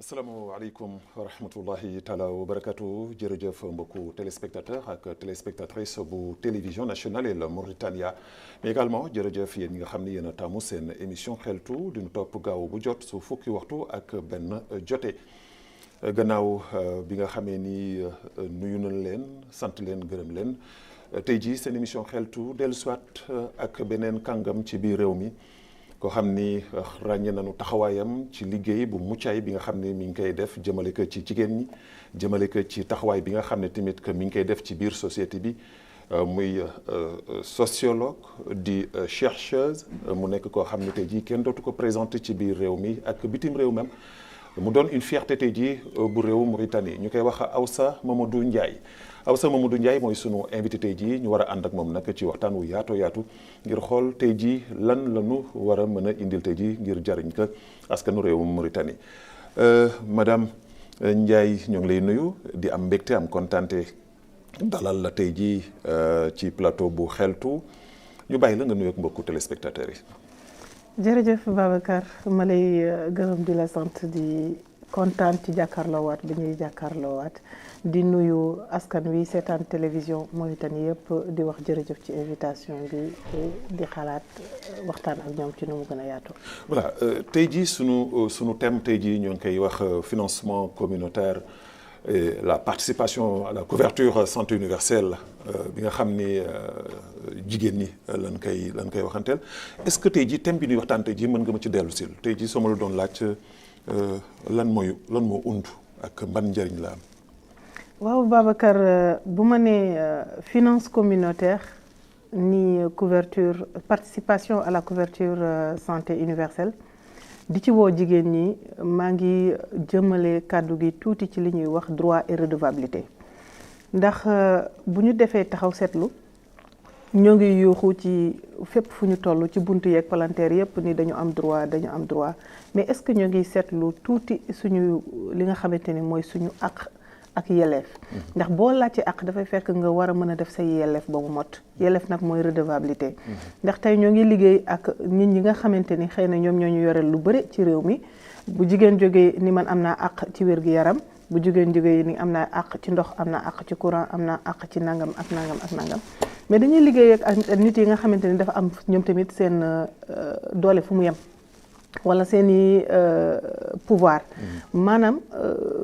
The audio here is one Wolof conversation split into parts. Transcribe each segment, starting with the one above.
asalaamaaleykum wa rahmatullahi taala wa barakatu jërëjëf mbokku téléspectateur ak téléspectatrice bu télévision nationale et la Mauritania mais également jërëjëf yéen ñi nga xam ne yéen a taamu seen émission xeltu di nu topp gaaw bu jot su fukki waxtu ak benn jote gannaaw bi nga xamee ni nuyu nañ leen sant leen gërëm leen tey jii seen émission xeltu dellusiwaat ak beneen kàngam ci biir réew mi koo xam ni ràññee nañu taxawaayam ci liggéey bu muccaay bi nga xam ne mi ngi koy def jëmale ko ci jigéen ñi jëmale ko ci taxawaay bi nga xam ne tamit que mi ngi koy def ci biir société bi muy sociologue di chercheuse mu nekk koo xam ne tey jii kenn dootu ko présenté ci biir réew mi ak bitim réew même mu doon une fierté tey jii bu réew Mauritanie ñu koy wax Awsa Mamadou Ndiaye Awsa Mamadou Ndiaye mooy sunu invité tey jii ñu war a ànd ak moom nag ci waxtaan wu yaatu ngir xool tey jii lan la ñu war a mën a indil tey jii ngir jariñ ko askanu réewu Mauritanie madame Ndiaye ñoo ngi lay nuyu di am mbégte am kontaante dalal la tey jii ci plateau bu xeltu ñu bàyyi la nga nuyu ak mbokku téléspectateurs yi. jërëjëf Babacar ma lay gërëm di la sant di kontaan ci jàkkaarloowaat bi ñuy jàkkaarloowaat di nuyu askan wi seetaan télévision Mauritanie yëpp di wax jërëjëf ci invitation bi di xalaat waxtaan ak ñoom ci nu mu gën a yaatu. voilà tey jii sunu thème tey jii ñoo ngi koy wax financement communautaire et la participation à la couverture santé universelle bi nga xam ni jigéen ñi lan koy waxanteel est-ce que tey jii thème bi ñuy waxtaan tey jii mën nga ma ci dellu sil tey jii soo ma la doon laaj lan moo undu ak ban njëriñ la am. waaw Babacar bu ma nee finance communautaire ni couverture participation à la couverture santé universelle di ci woo jigéen ñi maa ngi jëmale kàddu gi tuuti ci li ñuy wax droit et redevabilité ndax bu ñu defee taxaw seetlu ñoo ngi yuuxu ci fépp fu ñu toll ci buntu yeeg palanteer yépp ni dañu am droit mais est-ce que ñoo ngi seetlu tuuti suñu li nga xamante ni mooy suñu ak yelleef ndax boo laajte ak dafay fekk nga war a mën a def say yelleef ba mu mot yelleef nag mooy redevabilité ndax tey ñoo ngi liggéey ak nit ñi nga xamante ni xëy na ñoom ñoo ñu yoreel lu bëri ci réew mi bu jigéen jógee ni man am naa ak ci wér-gu-yaram bu jigéen jógee ni am naa ak ci ndox am naa ak ci courant am naa ak ci nangam ak nangam mais dañuy liggéey ak nit yi nga xamante ni dafa am ñoom tamit seen doole fu mu yem wala seeni pouvoir maanaam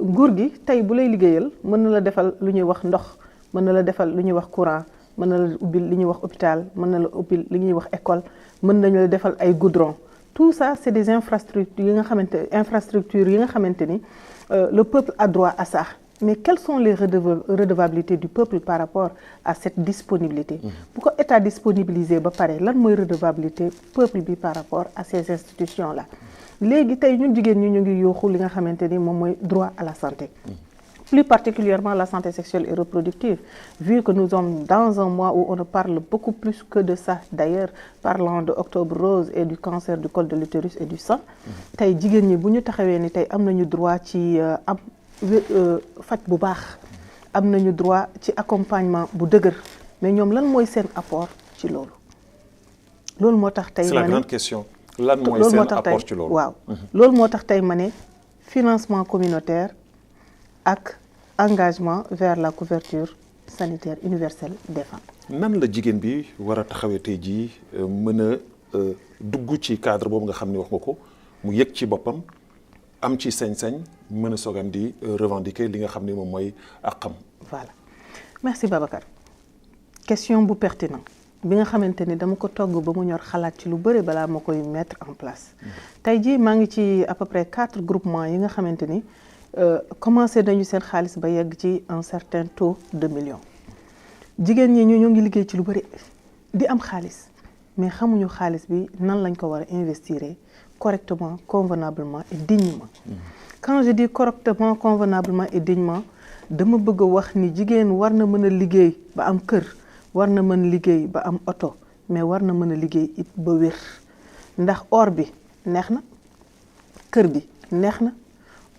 nguur gi tey bu lay liggéeyal mën na la defal lu ñuy wax ndox mën na la defal lu ñuy wax courant mën na la ubbil li ñuy wax hôpital mën na la ubbil li ñuy wax école mën nañu la defal ay goudron tout ça c'est des infrastructures yi nga xamante ni le peuple a droit à ça mais quelles sont les redevabilités du peuple par rapport à cette disponibilité bu ko état disponibiliser ba pare lan mooy redevabilité peuple bi par rapport à ces institutions là léegi tey ñun jigéen ñi ñu ngi yooxu li nga xamante ni moom mooy droit à la santé plus particulièrement la santé sexuelle et reproductive vu que nous sommes dans un mois où on ne parle beaucoup plus que de ça d'ailleurs parlant de octobre rose et du cancer du col de l'utérus et du sein tey jigéen ñi bu ñu taxawee ni tey am nañu droit ci am faj bu baax am nañu droit ci accompagnement bu dëgër mais ñoom lan mooy seen apport ci loolu moo tax tey c'est la grande question lan mooy seen apport ci loolu waaw loolu moo tax tey ma ne financement communautaire ak engagement vers la couverture sanitaire universelle des femmes. nan la jigéen bi war a taxawee tey jii mën a dugg ci cadre boobu nga xam ne wax nga ko mu yëg ci boppam am ci sañ-sañ mën a soogam di revendiquer li nga xam ne moom mooy àqam. voilà merci Babacar question bu pertinent bi nga xamante ni dama ko togg ba mu ñor xalaat ci lu bëri balaa ma koy mettre en place tey jii maa ngi ci à peu près 4 groupements yi nga xamante ni commencé nañu seen xaalis ba yegg ci un certain taux de millions jigéen ñi ñoo ngi liggéey ci lu bëri di am xaalis mais xamuñu xaalis bi nan lañ ko war a investir correctement convenablement et dignement quand je dis correctement convenablement et dignement dama bëgg a wax ni jigéen war na mën a liggéey ba am kër war na mën liggéey ba am oto mais war na mën a liggéey it ba wér ndax or bi neex na kër bi neex na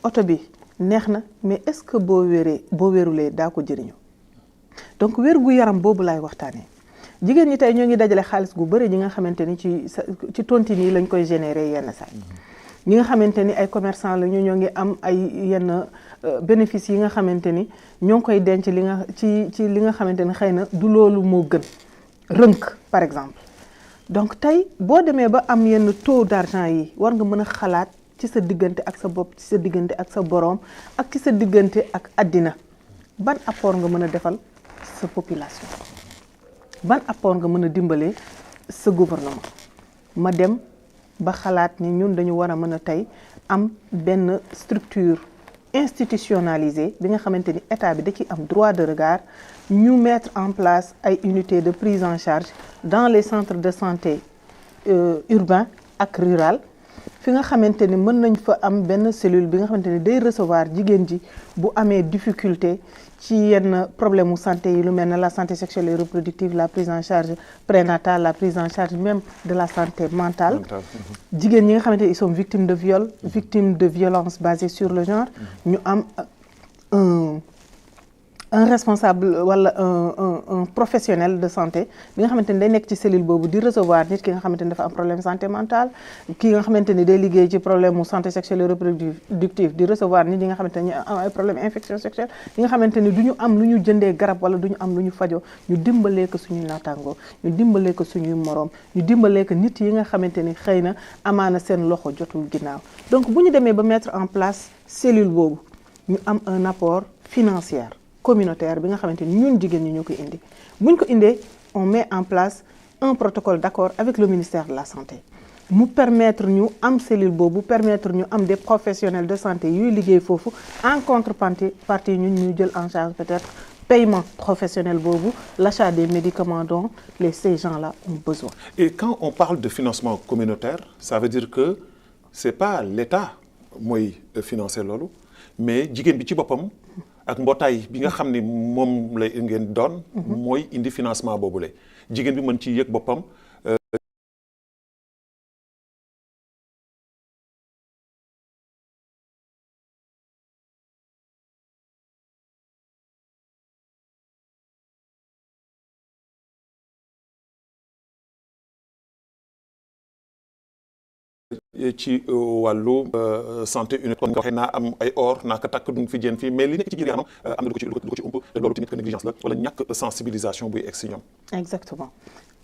oto bi neex na mais est-ce que boo wérulee daa ko jëriñoo donc wér gu yaram boobu laay waxtaanee jigéen ñi tey ñoo ngi dajale xaalis gu bëri ñi nga xamante ni ci tontine yi lañ koy générer yenn saa ñi nga xamante ni ay commerçant la ñoo ngi am ay yenn bénéfices yi nga xamante ni ñoo ngi koy denc li nga ci li nga xamante ni xëy na du loolu moo gën rënk par exemple. donc tey boo demee ba am yenn taux d'argent yi war nga mën a xalaat ci sa diggante ak sa bopp, ci sa diggante ak sa boroom ak ci sa diggante ak àddina ban apport nga mën a defal sa population, ban apport nga mën a dimbalee sa gouvernement. ma dem ba xalaat ni ñun dañu war a mën a tey am benn structure institutionnalisée bi nga xamante ni état bi da ci am droit de regard, ñu mettre en place ay unités de prise en charge dans les centres de santé urbains ak rural, fi nga xamante ni mën nañ fa am benn cellule bi nga xamante ni day recevoir jigéen ji bu amee difficulté ci yenn problème mu santé yi lu mel ne la santé sexuelle et reproductive, la prise en charge prénatale, la prise en charge même de la santé mentale. jigéen ñi nga xamante ni ils sont victimes de viol, victimes de violences basées sur le genre, ñu am un responsable wala un professionnel de santé bi nga xamante ni day nekk ci cellule boobu di recevoir nit ki nga xamante ni dafa am problème santé mentale, ki nga xamante ni day liggéey ci problème mu santé sexuelle et reproductive di recevoir nit ñi nga xamante ni am ay problème infection sexuelle yi nga xamante ni du ñu am lu ñu jëndee garab wala du ñu am lu ñu fajoo, ñu dimbalee ko suñuy naataangoo, ñu dimbalee ko suñuy moroom, ñu dimbalee ko nit yi nga xamante ni xëy na amaana seen loxo jotul ginnaaw. donc bu ñu demee ba mettre en place cellule boobu ñu am un apport financier communautaire bi nga xamante ni ñun jigéen ñi ñoo koy indi. buñ ko indee on met en place un protocole d'accord avec le ministère de la santé mu permettre ñu am cellule boobu, permettre ñu am des professionnels de santé yuy liggéey foofu, en contrepartie ñun ñu jël en charge peut-être paiement professionnel boobu, l'achat des médicaments dont ces gens-là ont besoin. Et quand on parle de financement communautaire, ça veut dire que c'est pas l'État mooy financer loolu, mais jigéen bi ci boppam ak mbootaay bi nga xam ni moom lay ngeen doon mooy indi financement boobule jigéen bi mën ci yëg boppam ci wàllu santé unique kon nga waxee naa am ay or naa ko takk du fi jën fii mais li nekk ci biir yaramam am na lu ko ci ump te loolu tamit que négligence la wala ñàkk sensibilisation buy egg si ñoom. exactement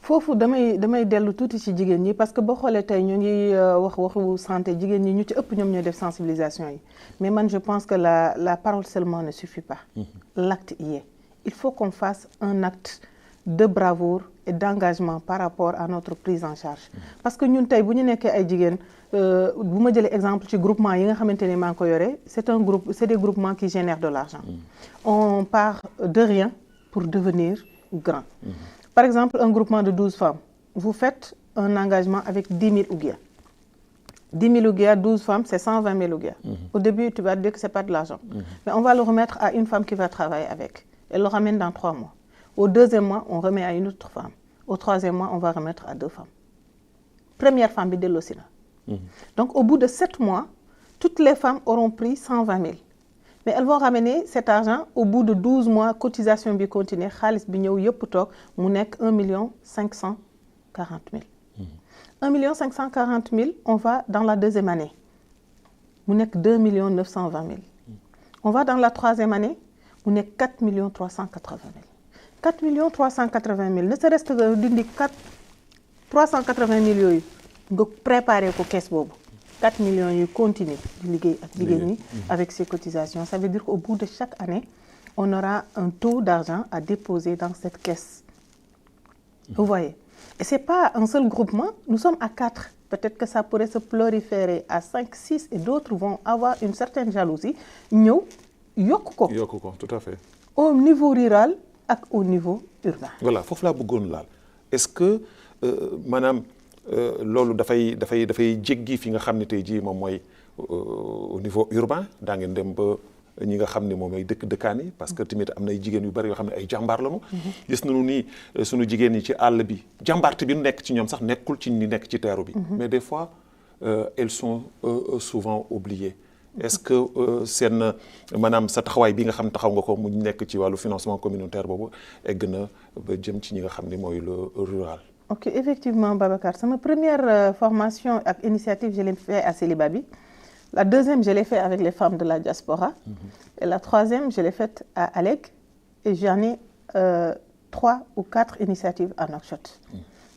foofu damay dellu tuuti ci jigéen ñi parce que boo xoolee tey ñu ngi waxu santé jigéen ñi ñu ci ëpp ñoom ñooy def sensibilisation yi mais man je pense que la parole seulement ne suffit pas. L'acte y est. Il faut qu'on fasse un acte de bravoure et d'engagement par rapport à notre prise en charge. parce que ñun tey bu ñu nekkee ay jigéen bu ma jëlee exemple ci groupement yi nga xamante ni maa ngi ko yore c'est des groupements qui génèrent de l'argent. On part de rien pour devenir grand. Par exemple, un groupement de 12 femmes, vous faites un engagement avec 10 000 ouguiya. 10 000 ouguiya, 12 femmes, c'est 120 000 ouguiya. Au début, tu vas te dire que c'est pas de l'argent. Mais on va le remettre à une femme qui va travailler avec. Elle le ramène dans 3 mois. Au deuxième mois, on remet à une autre femme. Au troisième mois, on va remettre à 2 femmes. Première femme, bidel aussi là. Donc, au bout de 7 mois, toutes les femmes auront pris 120 000. Mais elles vont ramener cet argent au bout de 12 mois, cotisation bi continue, xaalis bi ñëw yëpp toog mu nekk 1 540 000. 1 540 000, on va dans la deuxième année. Mu nekk 2 920 000. On va dans la troisième année, mu nekk 4 380 000. 4 380 000, ne serait-ce que dindi 380 000 yooyu nga préparer ko kees boobu. 4 millions yu continue di liggéey ak jigéen ñi avec ces cotisations. Ça veut dire qu'au bout de chaque année, on aura un taux d'argent à déposer dans cette caisse. Vous voyez? Et c'est pas un seul groupement, nous sommes à 4. Peut-être que ça pourrait se proliférer à 5, 6 et d'autres vont avoir une certaine jalousie. ñëw yokk ko. yokk ko, tout à fait. Au niveau rural ak au niveau urbain. Voilà, foofu laa bëggoon laal. Est-ce que maanaam loolu dafay jéggi fi nga xam ne tey jii moom mooy au niveau urbain daa ngeen dem ba ñi nga xam ne moom mooy dëkkaan yi parce que tamit am na ay jigéen yu bari yoo xam ne ay jàmbaar lañu. gis nañu ni suñu jigéen ñi ci àll bi jàmbaarte bi nekk ci ñoom sax nekkul ci ñi nekk ci teeru bi. mais des fois elles sont souvent oubliées. Est-ce que seen maanaam sa taxawaay bi nga xam taxaw nga ko mu nekk ci wàllu financement communautaire boobu egg na ba jëm ci ñi nga xam ne mooy le rural. Ok, effectivement Babacar, c'est ma première formation ak initiative je l'ai fait à Célibabi. La deuxième je l'ai fait avec les femmes de la diaspora. Et la troisième je l'ai faite à Alec. Et j'en ai 3 ou 4 initiatives à Nouakchott.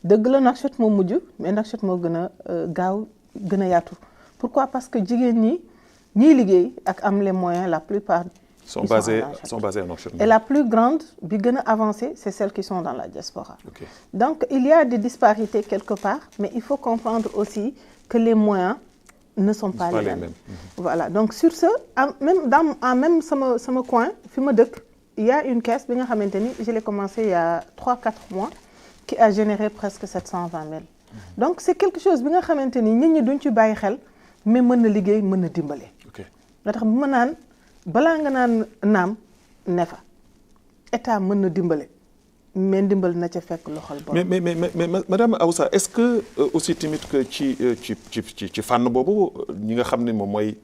dëgg la Nouakchott moo mujj mais Nouakchott moo gën a gaaw gën a yaatu. Pourquoi? Parce que jigéen ñiy liggéey ak am les moyens la plupart sont basés à Nouakchott. Et la plus grande bi gën a avancée c'est celles qui sont dans la diaspora. Okay. Donc il y a des disparités quelque part mais il faut comprendre aussi que les moyens ne sont pas les mêmes. Voilà, donc sur ce même sama coin fi ma dëkk il y a une caisse bi nga xamante ni je l'ai commencé il y a 3-4 mois qui a généré presque 720 000. Donc c'est quelque chose bi nga xamante ni nit ñi duñ ci bàyyi xel mais mën na liggéey mën na dimbale. nga tax bu ma naan balaa nga naan naam ne fa état mën na dimbale mais dimbal na ca fekk loxol borom. mais madame Aoussa est-ce que aussi tamit que ci fànn boobu ñi nga xam ne moom mooy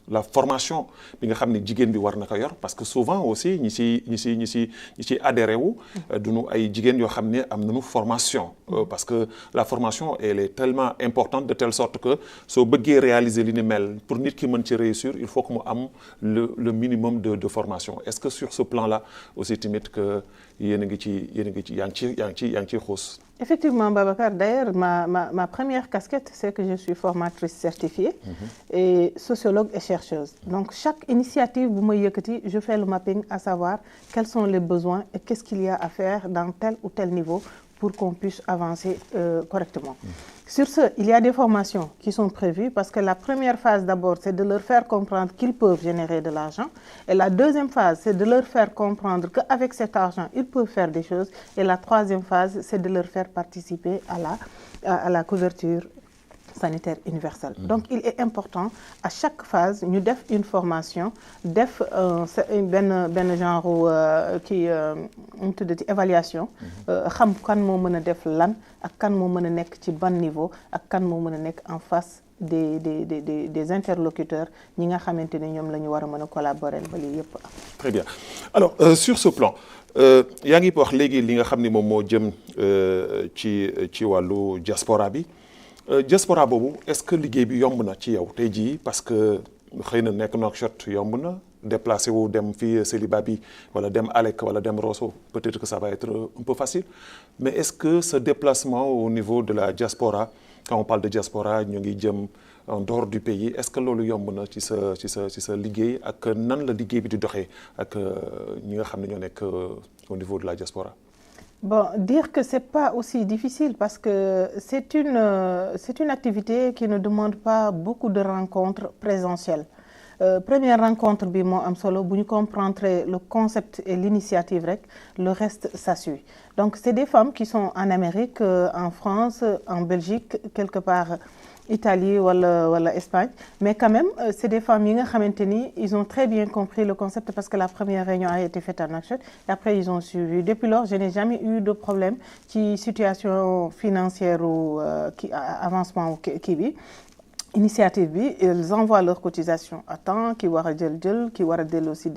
la formation bi nga xam ne jigéen bi war na ko yor parce que souvent aussi ñi ci adhéré wu duñu ay jigéen yoo xam ne am nañu formation parce que la formation elle est tellement importante de telle sorte que soo bëggee réaliser li ni mel pour nit ki mën ci réussir il faut que mu am le minimum de formation est-ce que sur ce plan-là aussi tamit que yéen a ngi ci yaa ngi ciy xuus. Effectivement, Babacar, d'ailleurs, ma première casquette, c'est que je suis formatrice certifiée et sociologue et chercheuse. Donc, chaque initiative, je fais le mapping à savoir quels sont les besoins et qu'est-ce qu'il y a à faire dans tel ou tel niveau pour qu'on puisse avancer correctement. Sur ce, il y a des formations qui sont prévues parce que la première phase d'abord, c'est de leur faire comprendre qu'ils peuvent générer de l'argent. Et la deuxième phase, c'est de leur faire comprendre qu'avec cet argent, ils peuvent faire des choses. Et la troisième phase, c'est de leur faire participer à la couverture sanitaire universelle. Donc, il est important à chaque phase, nous devons une formation, ben genre évaluation, xam kan mo meuna def lan ak kan mo meuna nek ci ban niveau ak kan mo meuna nek en face des interlocuteurs ñi nga xamanteni ñom lañu wara meuna collaborer ba li yépp. Très bien. Alors sur ce plan yaa ngi wax léegi li nga xam ni moom moo jëm ci wàllu diaspora bi. Diaspora boobu est-ce que liggéey bi yomb na ci yow tey jii parce que xëy na nekk Nouakchott yomb na déplacé wu dem fii Célibabi wala dem Alec wala dem Rosso peut-être que ça va être un peu facile mais est-ce que ce déplacement au niveau de la diaspora quand on parle de diaspora ñu ngi jëm en dehors du pays est-ce que loolu yomb na ci sa liggéey ak nan la liggéey bi di doxee ak ñi nga xam ne ñoo nekk au niveau de la diaspora. Bon, dire que c'est pas aussi difficile parce que c'est une activité qui ne demande pas beaucoup de rencontres présentielles. Première rencontre bi mo am solo bu ñu comprendre le concept et l'initiative rek le reste ça suit. Donc c'est des femmes qui sont en Amérique, en France, en Belgique, quelque part Italie wala Espagne, mais quand même c'est des femmes yi nga xamanteni ils ont très bien compris le concept parce que la première réunion a été faite à Nouakchott et après ils ont suivi. Depuis lors, je n'ai jamais eu de problème ci situation financière ou avancement qui bi. Initiative bi, ils envoient leur cotisation à temps, qui wara jël, qui wara dellosi.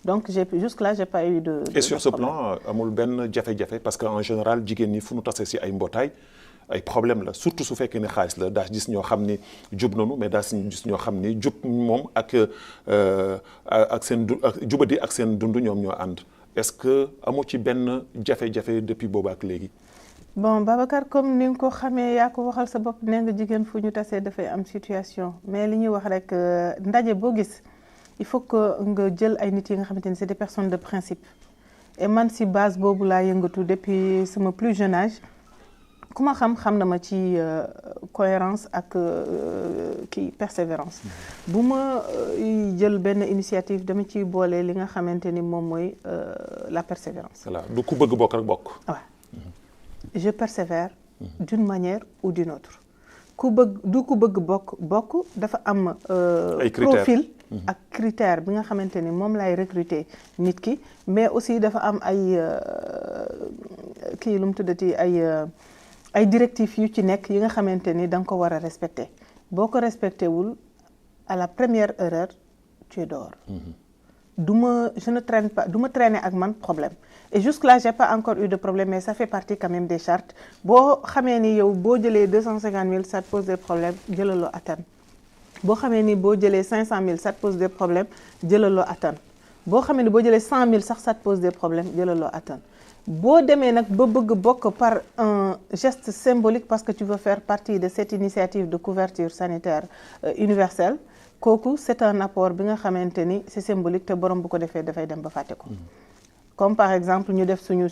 Donc jusque-là, j'ai pas eu de Et sur ce problème. plan, amul ben jafe-jafe parce qu'en général, jigéen ñi fu ñu tasee si ay mbootaay ay problème la surtout su fekkee ne xaalis la daa gis ñoo xam ni jub nañu mais daa gis ñoo xam ni jub moom ak seen jubadi ak seen dund ñoom ñoo ànd est-ce que amu ci benn jafe-jafe depuis boobu ak léegi. Bon Babacar comme ni nga ko xamee yaa ko waxal sa bopp nee nga jigéen fu ñu tasee dafay am situation mais li ñuy wax rek ndaje boo gis il faut que nga jël ay nit yi nga xamante ni c'est des personnes de principe et man si base boobu laa yëngatu depuis sama plus jeune âge. ku ma xam na ma ci cohérence ak kii persévérance bu ma jël benn initiative dama ciy boole li nga xamante ni moom mooy la persévérance. voilà du ku bëgg bokk rek bokk. waaw je persévère d'une manière ou d'une autre ku bëgg bokk dafa am profil ak critère bi nga xamante ni moom lay recruter nit ki mais aussi dafa am ay kii lu mu tuddati ay directives yu ci nekk yi nga xamante ni da nga ko war a respecter boo ko respecté wul à la première erreur tu es dehors. je ne traîne pas, du ma traîner ak man problème. Et jusque là j'ai pas encore eu de problème, mais ça fait partie quand même des chartes. Boo xamee ni yow boo jëlee 250 000 ça te pose des problèmes jëlaloo attan. Boo xamee ni boo jëlee 500 000 ça te pose des problèmes jëlaloo attan. Boo xamee ni boo jëlee 100 000 sax ça te pose des problèmes jëlaloo attan. Boo demee nag ba bëgg bokk par un geste symbolique parce que tu veux faire partie de cette initiative de couverture sanitaire universelle, kooku c'est un apport bi nga xamante ni c'est symbolique te borom bu ko defee dafay dem ba fàtte ko. Comme par exemple ñu def suñu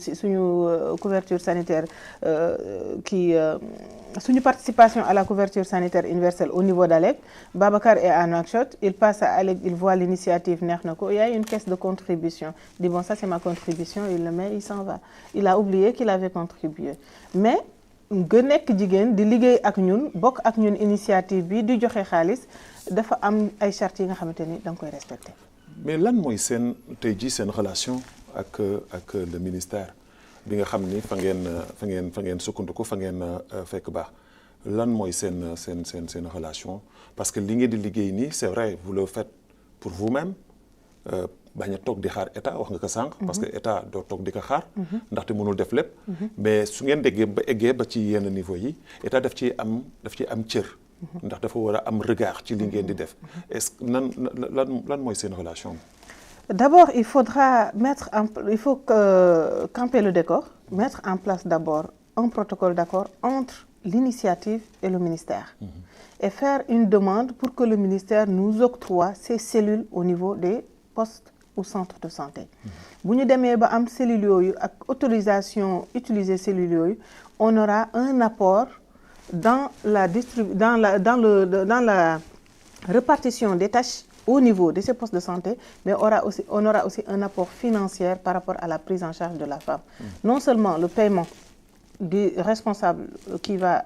couverture sanitaire suñu participation à la couverture sanitaire universelle au niveau d'Alec. Babacar est à Nouakchott, il passe à Alec, il voit l'initiative neex na ko, il y a une caisse de contribution. Il dit bon ça c'est ma contribution, il le met, il s'en va. Il a oublié qu'il avait contribué. Mais nga nekk jigéen di liggéey ak ñun bokk ak ñun initiative bi di joxe xaalis dafa am ay chartes yi nga xamante ni da nga koy respecter. Mais lan mooy seen tey jii seen relation ak le ministère bi nga xam ni fa ngeen sukkandiku fa ngeen fekk baax lan mooy seen relation parce que li ngeen di liggéey nii c'est vrai vous le faites pour vous-même bañ a toog di xaar état wax nga ko sànq. parce que état doo toog di ko xaar. ndaxte mënul def lépp. mais su ngeen déggee ba eggee ba ci yenn niveau yi état daf ci am cër. ndax dafa war a am regard ci li ngeen di def est-ce que lan mooy seen relation. D'abord, il faut camper le décor, mettre en place d'abord un protocole d'accord entre l'initiative et le ministère. Et faire une demande pour que le ministère nous octroie ces cellules au niveau des postes ou centres de santé. Bu ñu demee ba am cellules yooyu ak autorisation utiliser cellules yooyu, on aura un apport dans la répartition des tâches au niveau de ces postes de santé, mais on aura aussi un apport financier par rapport à la prise en charge de la femme. Non seulement le paiement du responsable qui va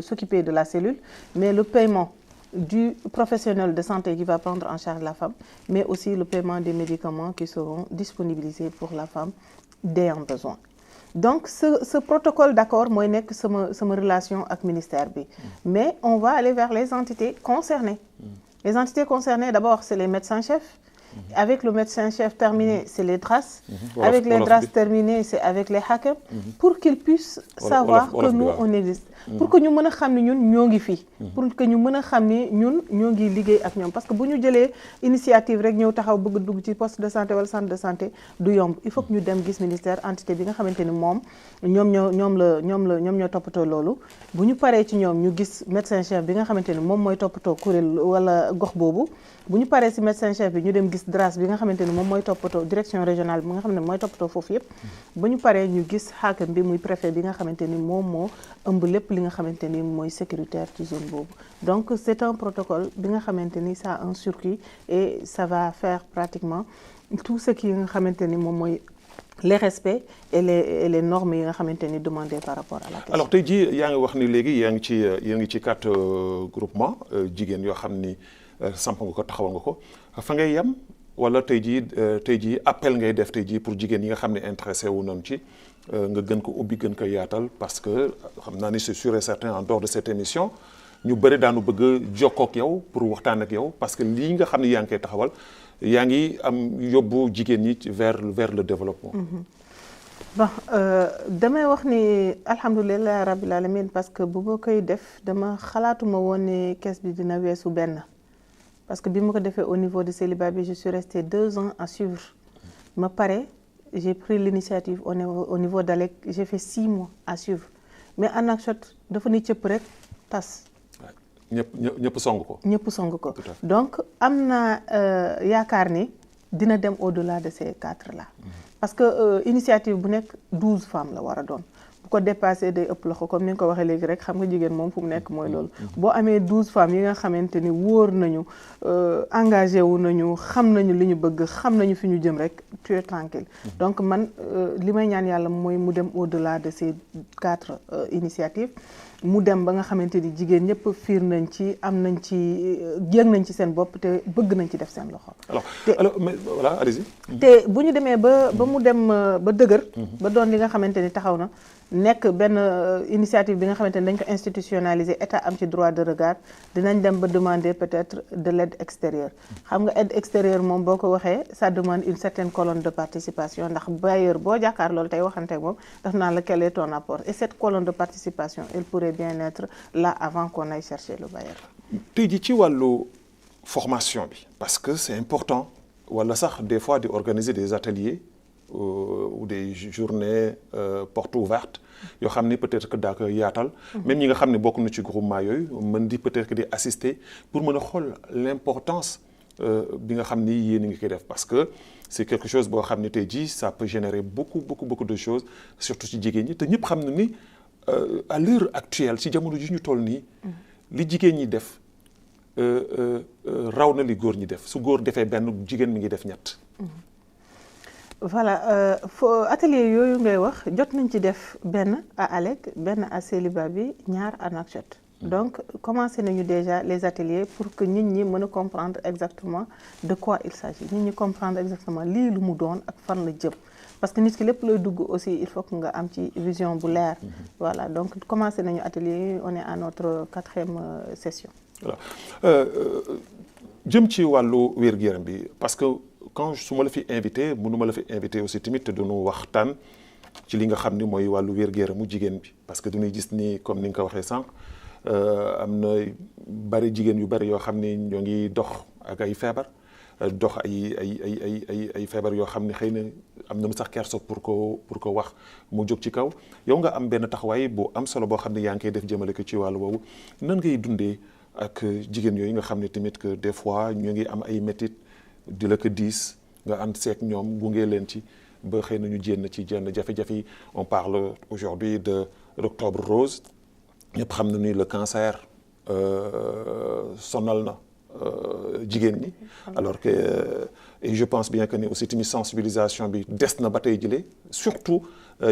s'occuper de la cellule, mais le paiement du professionnel de santé qui va prendre en charge la femme, mais aussi le paiement des médicaments qui seront disponibilisés pour la femme ayant besoin. Donc ce protocole d'accord mooy nekk sama relation ak ministère bi. Mais on va aller vers les entités concernées. Les entités concernées, d'abord, c'est les médecins-chefs. Avec le médecin-chef terminé, c'est les DRAS. Avec les DRAS terminés, c'est avec les hackers. Pour qu'ils puissent savoir que nous, on existe. Pour que nous puissions savoir que nous sommes ici. Pour que nous puissions savoir que nous sommes liggéey ak ñoom. Parce que si nous avons l'initiative rek ñëw taxaw bëgg dugg ci poste de santé wala centre de santé du yomb. Il faut que ñu dem gis ministère entité bi nga xamanteni mom ñom ñoo toppatoo loolu. Bu ñu paré ci ñoom ñu gis médecin chef bi nga xamanteni mom moy toppatoo kuréel wala gox boobu. Bu ñu paré ci médecin chef bi ñu dem gis DRAS bi nga xamanteni mom moy toppatoo direction régionale bi nga xamanteni moy toppatoo foofu yépp. Bu ñu paré ñu gis hakim bi muy préfet bi nga xamanteni mom moo ëmb lépp li nga xamanteni mooy sécuritaire ci zone boobu. Donc c'est un protocole bi nga xamanteni ça a un circuit et ça va faire pratiquement tout ce qui nga xamanteni mom mooy les respects et les normes yi nga xamanteni demandées par rapport à la question. Alors tey jii yaa ngi wax ni léegi yaa ngi ci 4 groupement jigéen yoo xam ni samp nga ko taxawal nga ko fa ngay yem wala tey jii appel ngay def tey jii pour jigéen yi nga xam ne intéressé wu nañ ci nga gën ko ubbi gën ko yaatal parce que xam naa ni c'est sûr et certain en dehors de cette émission ñu bëri daanu bëgg a jokkoo ak yow pour waxtaan ak yow parce que lii nga xam ne yaa ngi koy taxawal yaa ngi am yóbbu jigéen ñi vers le développement. Bon damay wax ni alhamdulilah rabbil alamin parce que bu ma koy def dama xalaatuma woon ne kees bi dina weesu benn. Parce que bi ma ko defee au niveau de célibat bi je suis restée 2 ans à suivre. Ma pare j'ai pris l'initiative au niveau d'Alec, j'ai fait 6 mois à suivre. Mais à Nouakchott dafa ni cëpp rek tas. ñëpp song ko. ñëpp song ko. Donc am na yaakaar ni dina dem au-delà de ces 4 là. Parce que initiative bu nekk 12 femmes la war a doon. Bu ko dépassé day ëpp loxo comme ni nga ko waxee léegi rek xam nga jigéen moom fu mu nekk mooy loolu. Boo amee 12 femmes yi nga xamante ni wóor nañu engagé wu nañu xam nañu li ñu bëgg xam nañu fi ñu jëm rek tu es tranquille. Donc man li may ñaan yàlla mooy mu dem au-delà de ces 4 initiatives. Mu dem ba nga xamante ni jigéen ñëpp fiir nañ ci am nañ ci yëg nañ ci seen bopp te bëgg nañ ci def seen loxo. alors mais voilà allez-y. te bu ñu demee ba mu dem ba dëgër. ba doon li nga xamante ni taxaw na nekk benn initiative bi nga xamante ne dañ ko institutionnaliser état am ci droit de regard dinañ dem ba demander peut-être de l'aide extérieure xam nga aide extérieure moom boo ko waxee ça demande une certaine colonne de participation ndax bailleur boo jàkkaar loolu tey waxante ak moom daf naa la quel est ton apport et cette colonne de participation elle pourrait bien être là avant qu'on aille chercher le bailleur. tey ji ci wàllu formation bi parce que c'est important wala sax des fois di organiser des ateliers ou des journées portes ouvertes yoo xam ne peut-être que daa ko yaatal même ñi nga xam ne bokk na ci groupement yooyu mën di peut-être que di assister pour mën a xool l'importance bi nga xam ni yéen a ngi koy def parce que c'est quelque chose boo xam ne tey jii ça peut générer beaucoup de choses surtout ci jigéen ñi te ñëpp xam na ni à l'heure actuelle ci jamono ji ñu toll nii li jigéen ñi def raw na li góor ñi def su góor defee benn jigéen mi ngi def ñett. voilà atelier yooyu ngay wax jot nañ ci def benn à Alec benn à Célibat bi ñaar à Nouakchott donc commencé nañu déjà les ateliers pour que nit ñi mën a comprendre exactement de quoi il s'agit nit ñi comprendre exactement lii lu mu doon ak fan la jëm parce que nit ki lépp looy dugg aussi il faut que nga am ci vision bu leer voilà donc commencé nañu atelier on est à notre 4e session. voilà jëm ci wàllu wér-gu-yaram bi parce que quand su ma la fi invité mënuma la fi invité aussi tamit te duñu waxtaan ci li nga xam ni mooy wàllu wér-gu-yaramu jigéen bi parce que duñuy gis ni comme ni nga ko waxee sànq am na bari jigéen yu bari yoo xam ni ñoo ngi dox ak ay feebar dox ay feebar yoo xam ni xëy na am na mu sax kerso pour ko wax mu jóg ci kaw yow nga am benn taxawaay bu am solo boo xam ne yaa ngi koy def jëmale ko ci wàllu woowu nan ngay dundee ak jigéen yooyu nga xam ne tamit que des fois ñu ngi am ay métit di la ko diis nga ànd seeg ñoom gunge leen ci ba xëy na ñu jénn ci jenn jafe-jafe yi on parle aujourd'hui de l'octobre rose ñëpp xam na ni le cancer sonal na jigéen ñi alors que et je pense bien que ni aussi tamit sensibilisation bi des na ba tey jëlee surtout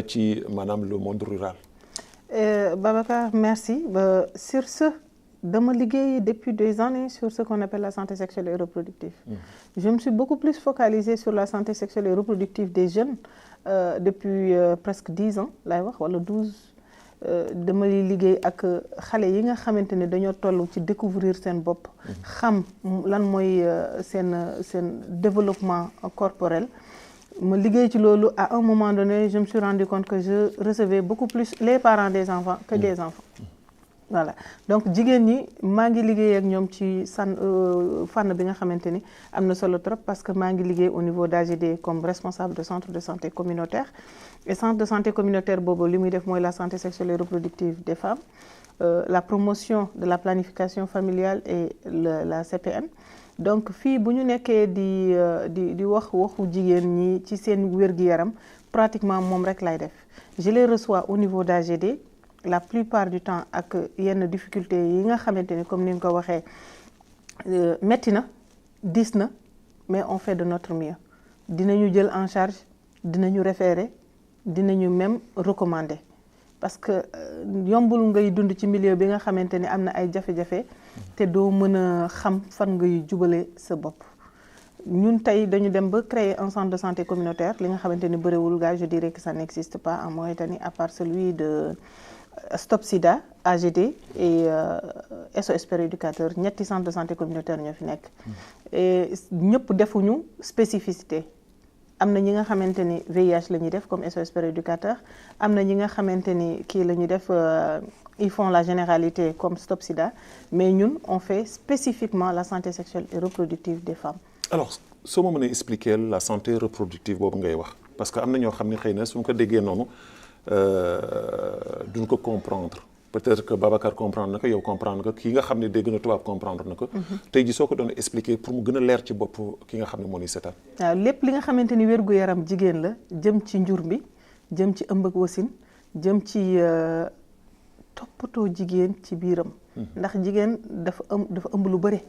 ci maanaam le monde rural. Babacar merci sur ce dama liggéey depuis des années sur ce qu'on appelle la santé sexuelle et reproductive. Je me suis beaucoup plus focalisée sur la santé sexuelle et reproductive des jeunes depuis presque 10 ans lay wax wala 12 dama liggéey ak xale yi nga xamante ne dañoo toll ci découvrir seen bopp xam lan mooy seen développement corporel ma liggéey ci loolu à un moment donné je me suis rendu compte que je recevais beaucoup plus les parents des enfants que des enfants. Voilà donc jigéen ñi maa ngi liggéey ak ñoom ci fànn bi nga xamante ni am na solo trop parce que maa ngi liggéey au niveau d'AGD comme responsable de centre de santé communautaire et centre de santé communautaire boobu li muy def mooy la santé sexuelle et reproductive des femmes la promotion de la planification familiale et la CPN donc fii bu ñu nekkee di waxu jigéen ñi ci seen wér-gu-yaram pratiquement moom rek lay def je les reçois au niveau d'AGD la plupart du temps ak yenn difficultés yi nga xamante ni comme ni nga ko waxee metti na diis na mais on fait de notre mieux dinañu jël en charge dinañu référer dinañu même recommander parce que yombul ngay dund ci milieu bi nga xamante ni am na ay jafe-jafe te doo mën a xam fan ngay jubale sa bopp ñun tey dañu dem ba créer un centre de santé communautaire li nga xamante ni bëriwul gars je dirais que ça n'existe pas en Mauritanie à part celui de Stop Sida AGD et SOS Péréducateur ñetti centre de santé communautaire ñoo fi nekk et ñëpp defuñu spécificité am na ñi nga xamante ni VIH la ñuy def comme SOS Péréducateur am na ñi nga xamante ni kii la ñuy def ils font la généralité comme Stop Sida mais ñun on fait spécifiquement la santé sexuelle et reproductive des femmes. Alors soo ma mënee expliquer la santé reproductive boobu ngay wax parce que am na ñoo xam ne xëy na su ñu ko déggee noonu duñ ko comprendre peut-être que Babacar comprendre na ko yow comprendre nga kii nga xam ne dégg na tubaab comprendre na ko. tey ji soo ko doon expliquer pour mu gën a leer ci bopp ki nga xam ne moo ni seetaan. waaw lépp li nga xamante ni wér-gu-yaram jigéen la jëm ci njur bi jëm ci ëmb ak wasin jëm ci toppatoo jigéen ci biiram. ndax jigéen dafa ëmb lu bëri.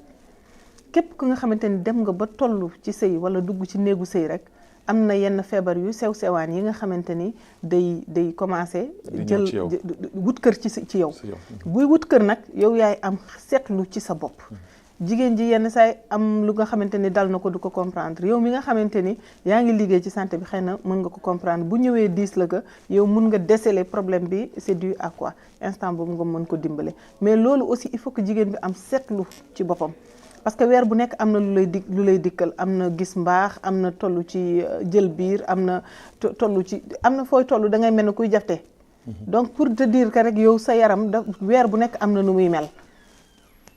képp ku nga xamante ni dem nga ba toll ci sëy wala dugg ci néegu sëy rek am na yenn feebar yu sew sewaan yi nga xamante ni day commencer jël wut kër ci yow buy wut kër nag yow yaay am seetlu ci sa bopp jigéen ji yenn saay am lu nga xamante ni dal na ko du ko comprendre yow mi nga xamante ni yaa ngi liggéey ci santé bi xëy na mën nga ko comprendre bu ñëwee diis la que yow mën nga déceler problème bi c'est dû à quoi instant boobu nga mën ko dimbale mais loolu aussi il faut que jigéen bi am seetlu ci boppam parce que weer bu nekk am na lu lay dikkal am na gis mbaax am na toll ci jël biir am na toll ci am na fooy toll da ngay mel ne kuy jafte donc pour te dire que rek yow sa yaram da weer bu nekk am na nu muy mel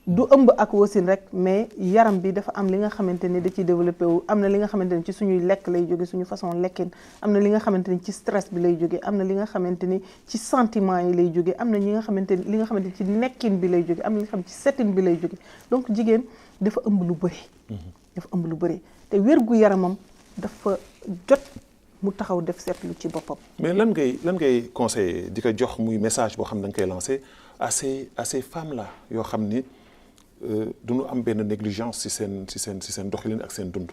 du ëmb ak wasin rek mais yaram bi dafa am li nga xamante ni da ciy développé wu am na li nga xamante ni ci suñuy lekk lay jóge suñu façon lekkin am na li nga xamante ni ci stress bi lay jóge am na li nga xamante ni ci sentiment yi lay jóge am na ñi nga xamante ni li nga xamante ni ci nekkin bi lay jóge am na li nga xam ci settin bi lay jóge donc jigéen dafa ëmb lu bëri dafa ëmb lu bëri te wérgu yaramam dafa jot mu taxaw def seetlu ci boppam. mais lan ngay conseiller di ko jox muy message boo xam ne da nga koy lancer à ces femmes là yoo xam ni du ñu am benn négligence ci seen doxalin ak seen dund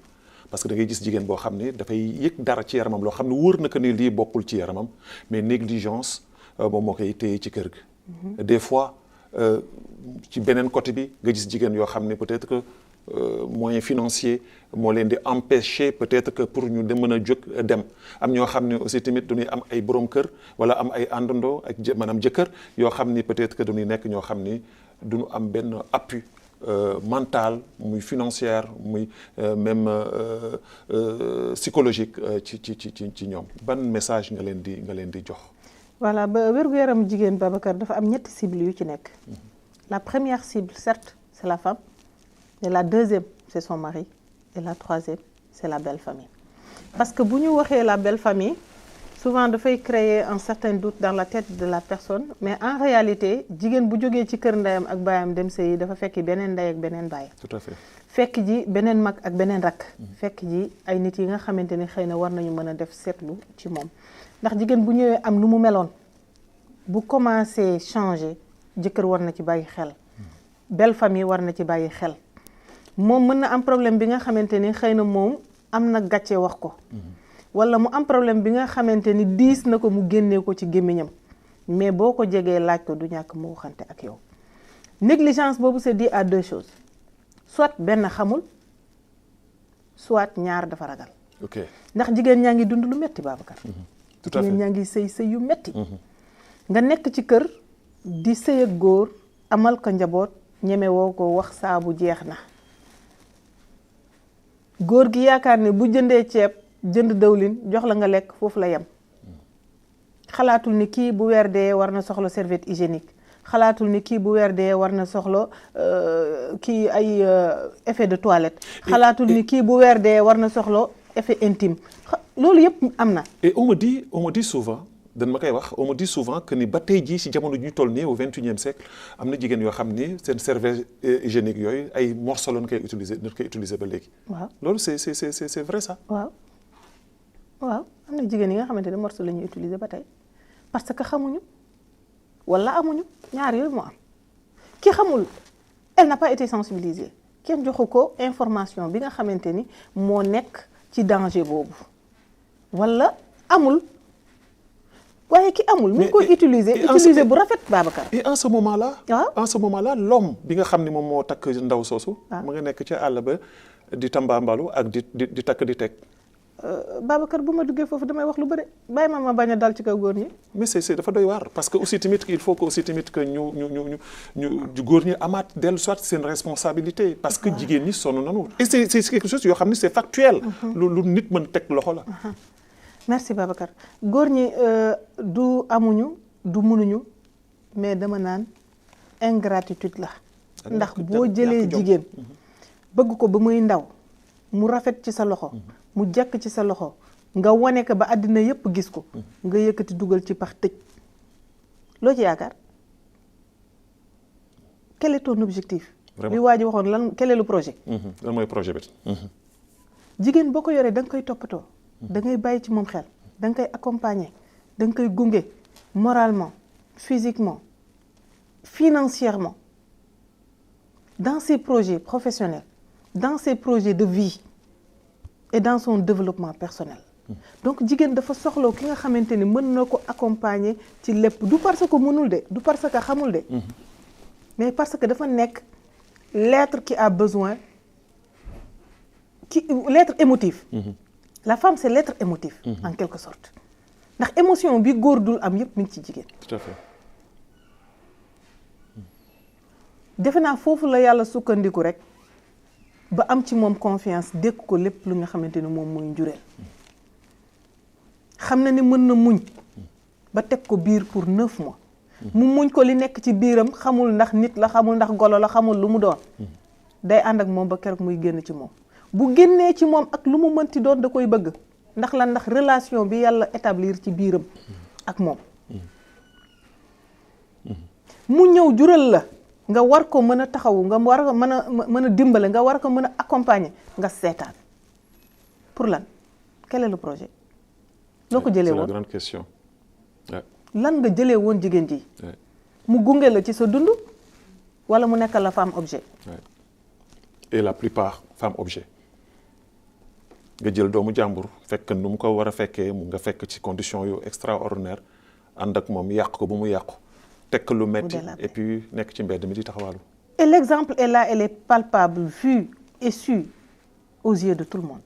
parce que da ngay gis jigéen boo xam ne dafay yëg dara ci yaramam loo xam ne wóor na ko ni lii bokkul ci yaramam mais négligence moom moo koy téye ci kër gi. des fois ci beneen côté bi nga gis jigéen yoo xam ne peut-être que moyen financier moo leen di empêcher peut-être que pour ñu mën a jóg dem am ñoo xam ne aussi tamit dañuy am ay borom kër wala am ay àndandoo ak maanaam jëkkër yoo xam ni peut-être que dañuy nekk ñoo xam ni duñu am benn appui mental muy financière muy même psychologique ci ñoom ban message nga leen di jox. voilà ba wér-gu-yaram jigéen Babacar dafa am ñetti cibles yu ci nekk. La première cible certes c'est la femme et la deuxième c'est son mari et la troisième c'est la belle famille parce que bu ñu waxee la belle famille souvent dafay créer un certain doute dans la tête de la personne mais en réalité jigéen bu jógee ci kër ndeyam ak baayam dem sëyi dafa fekk beneen ndey ak beneen baay. Tout à fait. fekk ji beneen mag ak beneen rakk. fekk ji ay nit yi nga xamante ni xëy na war nañu mën a def seetlu ci moom ndax jigéen bu ñëwee am nu mu meloon bu commencé changer jëkkër war na ci bàyyi xel belle famille war na ci bàyyi xel moom mën na am problème bi nga xamante ni xëy na moom am na gàcce wax ko. wala mu am problème bi nga xamante ni diis na ko mu génnee ko ci gémmiñam mais boo ko jegee laaj ko du ñàkk mu waxante ak yow négligence boobu c'est dû à deux choses soit benn xamul soit ñaar dafa ragal. ok ndax jigéen ñaa ngi dund lu metti Babacar. tout à fait jigéen ñaa ngi sëy yu metti nga nekk ci kër di sëy ak góor amal ko njaboot ñeme woo ko wax saabu jeex na góor gi yaakaar ne bu jëndee ceeb jënd dawlin jox la nga lekk foofu la yem xalaatul ni kii bu weer dee war na soxla serviette hygiénique xalaatul ni kii bu weer dee war na soxla kii ay effet de toilette xalaatul ni kii bu weer dee war na soxla effet intime loolu yëpp am na. et on me dit souvent dañ ma koy wax on me dit souvent que ni ba tey jii si jamono ñu toll nii au 21e siècle am na jigéen yoo xam ni seen serviette hygiénique yooyu ay morceaux lañ koy utiliser ba léegi. waaw loolu c'est vrai ça. waaw am na jigéen yi nga xamante ne morceau la ñuy utiliser ba tey parce que xamuñu wala amuñu ñaar yooyu moo am ki xamul elle n'a pas été sensibilisée kenn joxu ko information bi nga xamante ni moo nekk ci danger boobu wala amul waaye ki amul mi ngi koy utiliser bu rafet Babacar. et en ce moment là. waaw en ce moment là l'homme bi nga xam ni moom moo takk ndaw soosu. mu nga nekk ca àll ba di tambaambalu ak di takk di teg. Babacar bu ma duggee foofu damay wax lu bëri bàyyi ma bañ a dal ci kaw góor ñi. mais c'est dafa doy waar parce que aussi tamit il faut que aussi tamit que ñu góor ñi amaat dellu soit seen responsabilité. parce que jigéen ñi sonn nañu. et c'est quelque chose yoo xam ne c'est factuel. lu nit mën teg loxo la. merci Babacar góor ñi du amuñu du mënuñu mais dama naan ingratitude la. ndax boo jëlee jigéen bëgg ko ba muy ndaw mu rafet ci sa loxo. mu jekk ci sa loxo nga wane ko ba àddina yépp gis ko nga yëkkati dugal ci pax tëj loo ci yaakaar quel est ton objectif li waa ji waxoon lan quel est le projet lan mooy projet bi jigéen boo ko yoree da nga koy toppatoo da ngay bàyyi ci moom xel da nga koy accompagner da nga koy gunge moralement physiquement financièrement dans ses projets professionnels dans ses projets de vie et dans son développement personnel. donc jigéen dafa soxla ki nga xamante ni mën na ko accompagner ci lépp du parce que mënul de du parce que xamul de mais parce que dafa nekk l'être qui a besoin, l'être émotif. La femme c'est l'être émotif en quelque sorte ndax émotion bi góor dul am yëpp mi ngi ci jigéen. Tout à fait. defe naa foofu la yàlla sukkandiku rek ba am ci moom confiance dékk ko lépp lu nga xamante ni moom mooy njureel xam na ni mën na muñ ba teg ko biir pour 9 mois mu muñ ko li nekk ci biiram xamul ndax nit la xamul ndax golo la xamul lu mu doon day ànd ak moom ba keroog muy génn ci moom bu génnee ci moom ak lu mu mënti doon da koy bëgg ndax lan ndax relation bi yàlla établir ci biiram ak moom mu ñëw jural la nga war ko mën a taxawu nga war ko mën a dimbale nga war ko mën a accompagner nga seetaan pour lan quel est le projet loo ko jëlee woon c'est la grande question. lan nga jëlee woon jigéen ji mu gunge la ci sa dund wala mu nekkal la femme objet. Et la plupart femme objet nga jël doomu jàmbur fekk nu mu ko war a fekkee mu nga fekk ci condition yu extraordinaire ànd ak moom yàq ko ba mu yàqu tekk lu metti et puis nekk ci mbedd mi di taxawaalu. Et l'exemple est là, elle est palpable, vue et su aux yeux de tout le monde.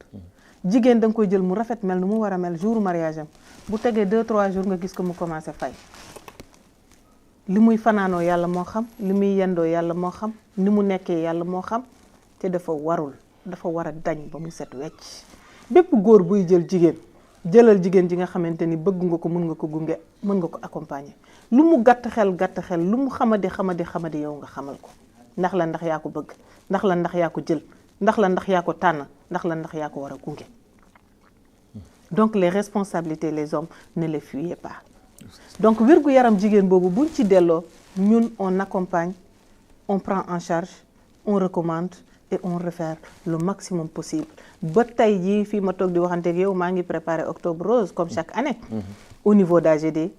jigéen da nga koy jël mu rafet mel nu mu war a mel jour mariage am bu tegee 2-3 jours nga gis ko mu commencé fay li muy fanaanoo yàlla moo xam li muy yendoo yàlla moo xam ni mu nekkee yàlla moo xam te dafa warul dafa war a dañ ba mu set wecc bépp góor buy jël jigéen jëlal jigéen ji nga xamante ni bëgg nga ko mën nga ko gunge mën nga ko accompagner lu mu gàtt xel lu mu xamadi yow nga xamal ko ndax la ndax yaa ko bëgg ndax la ndax yaa ko jël ndax la ndax yaa ko tànn ndax la ndax yaa ko war a gunge donc les responsabilités les hommes ne les fuyez pas donc wérgu yaram jigéen boobu buñ ci delloo ñun on accompagne on prend en charge on recommande et on réfère le maximum possible ba tey jii fii ma toog di waxanteeg yow maa ngi préparer Octobre Rose comme chaque année au niveau d'AGD.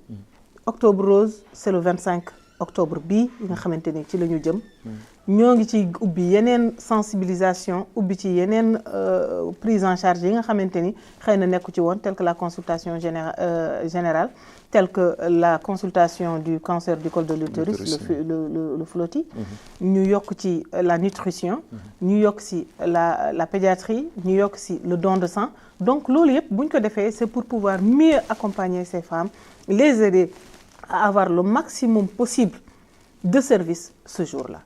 Octobre Rose c'est le 25 octobre bii nga xamante ni ci la ñu jëm ñoo ngi ci ubbi yeneen sensibilisation ubbi ci yeneen prise en charge yi nga xamante ni xëy na nekku ci woon tel que la consultation générale tel que la consultation du cancer du col de l'utérus le FLOTI ñu yokk ci la nutrition ñu yokk ci la pédiatrie ñu yokk ci le don de sang donc loolu yëpp bu ñu ko defee c'est pour pouvoir mieux accompagner ces femmes les aider à avoir le maximum possible de services ce jour-là.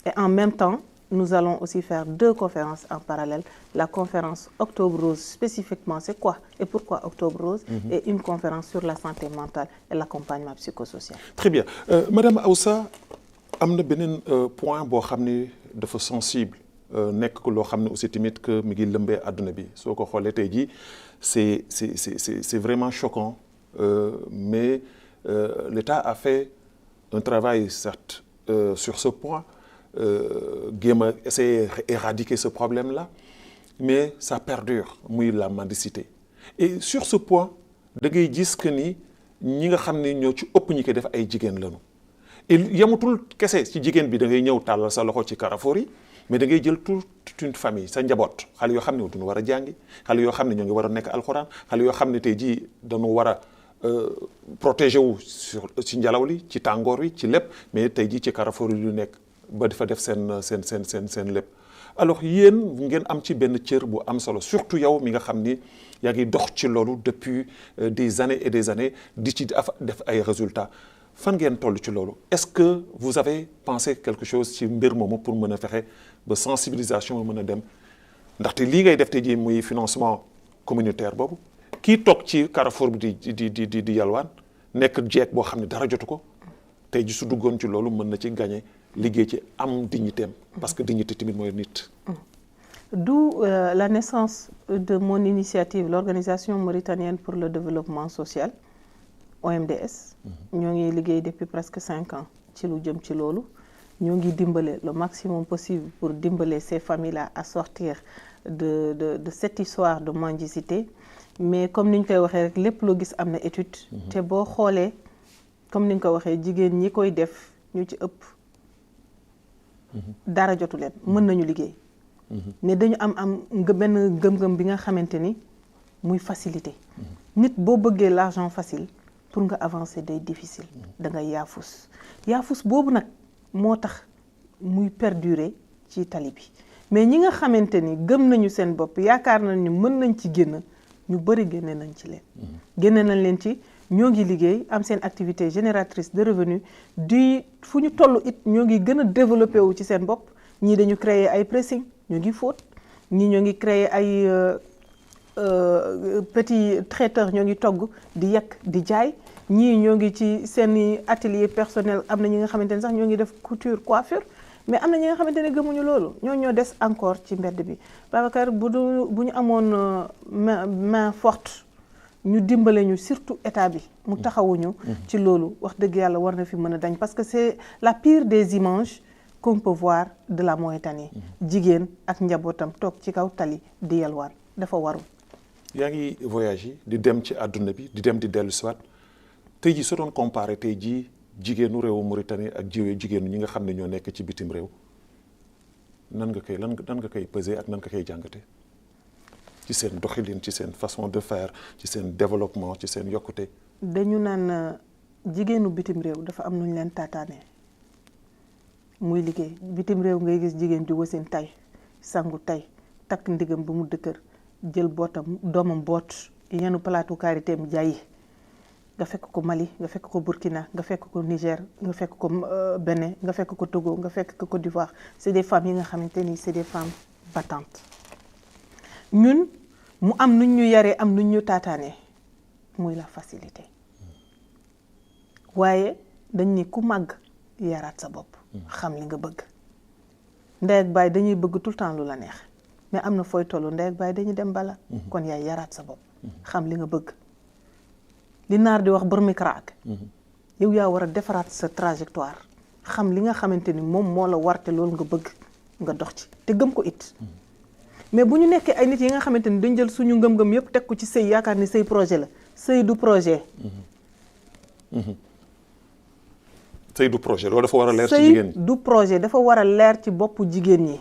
Et en même temps, nous allons aussi faire 2 conférences en parallèle. La conférence Octobre Rose, spécifiquement, c'est quoi et pourquoi Octobre Rose, et une conférence sur la santé mentale et l'accompagnement psychosocial. Très bien. Madame Aoussa, am na beneen point boo xam ne dafa sensible nekk loo xam ne aussi tamit que mi ngi lëmbee àdduna bi soo ko xoolee tey jii c'est vraiment choquant mais l'État a fait un travail certes sur ce point jéem a essayer éradiquer ce problème-là mais ça perdure muy la mendicité et sur ce point da ngay gis que ni ñi nga xam ne ñoo ci ëpp ñi koy def ay jigéen lañu et yamatul kese ci jigéen bi da ngay ñëw tàllal sa loxo ci carrefour yi mais da ngay jël toute une famille sa njaboot xale yoo xam ne duñu war a jàngi xale yoo xam ne ñoo ngi war a nekk alxuraan xale yoo xam ne tey jii dañu war a protéger wu ci njalaw li ci tàngoor wi ci lépp mais tey jii ci carrefour yi lu nekk ba di fa def seen lépp alors yéen ngeen am ci benn cër bu am solo surtout yow mi nga xam ni yaa ngi dox ci loolu depuis des années et des années di ci def ay résultats fan ngeen toll ci loolu est-ce que vous avez pensé quelque chose ci mbir moomu pour mën a fexe ba sensibilisation mën a dem ndaxte lii ngay def tey jii muy financement communautaire boobu kii toog ci carrefour bi di yalwaan nekk jeeg boo xam ne dara jotu ko tey ji su duggoon ci loolu mën na ci gagner liggéey ci am dignité am parce que dignité tamit mooy nit. D'où la naissance de mon initiative l'Organisation mauritanienne pour le développement social OMDS. ñoo ngi liggéey depuis presque 5 ans ci lu jëm ci loolu ñoo ngi dimbale le maximum possible pour dimbale ces familles-là à sortir de cette histoire de mendicité mais comme ni ñu koy waxee rek lépp loo gis am na étude. te boo xoolee comme ni ñu ko waxee jigéen ñi koy def ñu ci ëpp. dara jotu leen mën nañu liggéey. ne dañu am benn gëm-gëm bi nga xamante ni muy facilité. nit boo bëggee l'argent facile pour nga avancer day difficile. da ngay yaafus boobu nag moo tax muy perdurer ci tali bi mais ñi nga xamante ni gëm nañu seen bopp yaakaar nañu mën nañ ci génn ñu bëri génne nañ ci leen génne nañ leen ci ñoo ngi liggéey am seen activité génératrice de revenus di fu ñu toll it ñoo ngi gën a développé wu ci seen bopp ñii dañu créer ay pressing ñoo ngi fóot ñii ñoo ngi créer ay petit traiteur ñoo ngi togg di yekk di jaay ñii ñoo ngi ci seen atelier personnel am na ñi nga xamante ne sax ñoo ngi def couture coiffure mais am na ñi nga xamante ne gëmuñu loolu ñoo des encore ci mbedd bi Babacar bu ñu amoon main forte ñu dimbale ñu surtout état bi mu taxawuñu ci loolu wax dëgg yàlla war na fi mën a dañ parce que c'est la pire des images qu'on peut voir de la Mauritanie jigéen ak njabootam toog ci kaw tali di yalwaan dafa waru yaa ngi voyage yi di dem ci àdduna bi di dem di dellu siwaat tey jii soo doon comparé tey jii jigéenu réewu Mauritanie ak jigéenu ñi nga xam ne ñoo nekk ci bitim réew nan nga koy peser ak nan nga koy jàngate ci seen doxalin ci seen façon de faire ci seen développement ci seen yokkute. dañu naan jigéenu bitim réew dafa am nu ñu leen taataanee muy liggéey bitim réew ngay gis jigéen ju wasin tay sangu tay takk ndigam ba mu dëkkër jël bootam doomam boot yenu palaatu karitéem jaayi nga fekk ko Mali nga fekk ko Burkina nga fekk ko Niger nga fekk ko Bénin nga fekk ko Togo nga fekk ko Côte d'Ivoire c'est des femmes yi nga xamante ni c'est des femmes battantes ñun mu am nuñ ñu yaree am nuñ ñu taataanee muy la facilité waaye dañ ni ku màgg yaraat sa bopp xam li nga bëgg ndey ak baay dañuy bëgg tout le temps lu la neex mais am na fooy tollu ndey ak baay dañuy dem bala kon yaay yaraat sa bopp xam li nga bëgg li naar di wax bërmi karaak yow yaa war a defaraat sa trajectoire xam li nga xamante ni moom moo la warte loolu nga bëgg nga dox ci te gëm ko it mais bu ñu nekkee ay nit yi nga xamante ni dañ jël suñu ngëm-ngëm yëpp teg ko ci sëy yaakaar ni sëy projet la sëy du projet sëy du projet loolu dafa war a leer ci jigéen ñi sëy du projet dafa war a leer ci boppu jigéen ñi